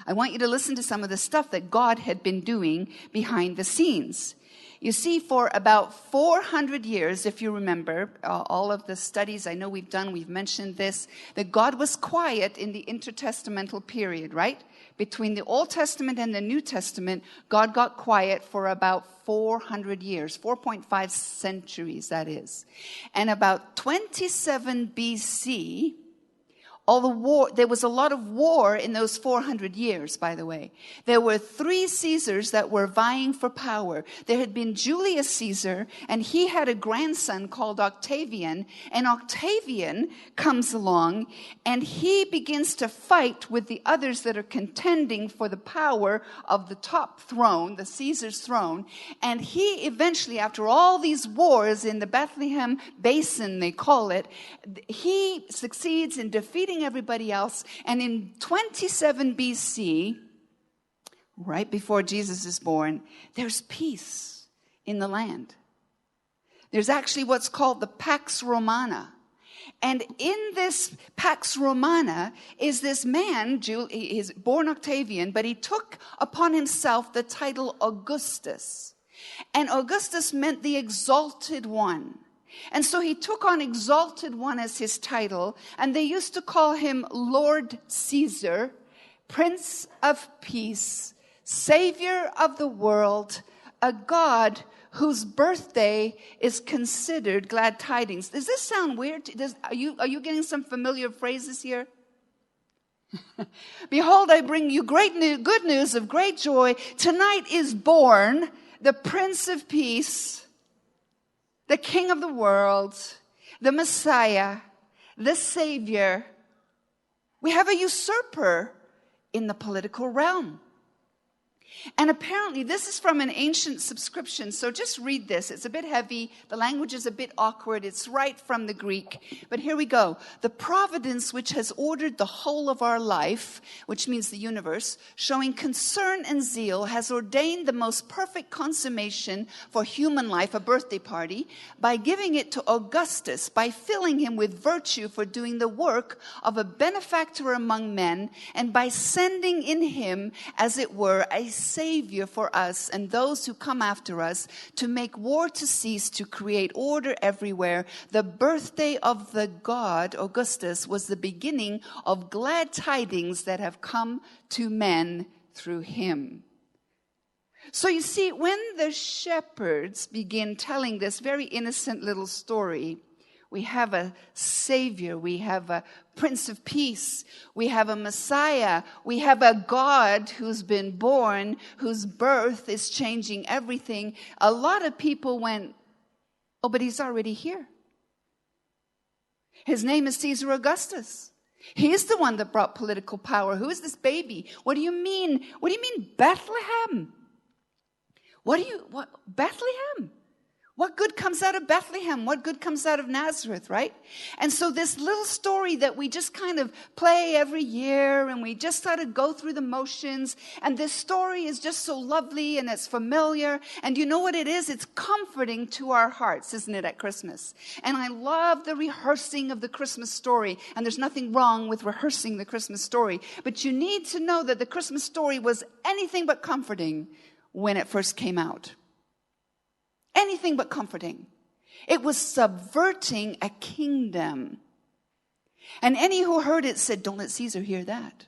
I want you to listen to some of the stuff that God had been doing behind the scenes. You see, for about 400 years, if you remember, all of the studies I know we've mentioned this, that God was quiet in the intertestamental period, right? Between the Old Testament and the New Testament, God got quiet for about 400 years, 4.5 centuries, that is. And about 27 BC, there was a lot of war in those 400 years, by the way. There were 3 Caesars that were vying for power. There had been Julius Caesar, and he had a grandson called Octavian. And Octavian comes along, and he begins to fight with the others that are contending for the power of the top throne, the Caesar's throne. And he eventually, after all these wars in the Bethlehem Basin, they call it, he succeeds in defeating everybody else. And in 27 BC, right before Jesus is born, there's peace in the land. There's actually what's called the Pax Romana. And in this Pax Romana is this man, he is born Octavian, but he took upon himself the title Augustus. And Augustus meant the exalted one. And so he took on Exalted One as his title, and they used to call him Lord Caesar, Prince of Peace, Savior of the world, a God whose birthday is considered glad tidings. Does this sound weird? Are you getting some familiar phrases here? Behold, I bring you good news of great joy. Tonight is born the Prince of Peace, the King of the world, the Messiah, the Savior. We have a usurper in the political realm. And apparently this is from an ancient subscription, so just read this. It's a bit heavy. The language is a bit awkward. It's right from the Greek. But here we go. The providence which has ordered the whole of our life, which means the universe, showing concern and zeal, has ordained the most perfect consummation for human life, a birthday party, by giving it to Augustus, by filling him with virtue for doing the work of a benefactor among men, and by sending in him, as it were, a Savior for us and those who come after us, to make war to cease, to create order everywhere. The birthday of the god Augustus was the beginning of glad tidings that have come to men through him. So you see, when the shepherds begin telling this very innocent little story, we have a Savior, we have a Prince of Peace, we have a Messiah, we have a God who's been born, whose birth is changing everything. A lot of people went, oh, but he's already here. His name is Caesar Augustus. He's the one that brought political power. Who is this baby? What do you mean? What do you mean Bethlehem? Bethlehem? What good comes out of Bethlehem? What good comes out of Nazareth, right? And so this little story that we just kind of play every year, and we just sort of go through the motions, and this story is just so lovely and it's familiar. And you know what it is? It's comforting to our hearts, isn't it, at Christmas? And I love the rehearsing of the Christmas story, and there's nothing wrong with rehearsing the Christmas story. But you need to know that the Christmas story was anything but comforting when it first came out. Anything but comforting. It was subverting a kingdom. And any who heard it said, don't let Caesar hear that.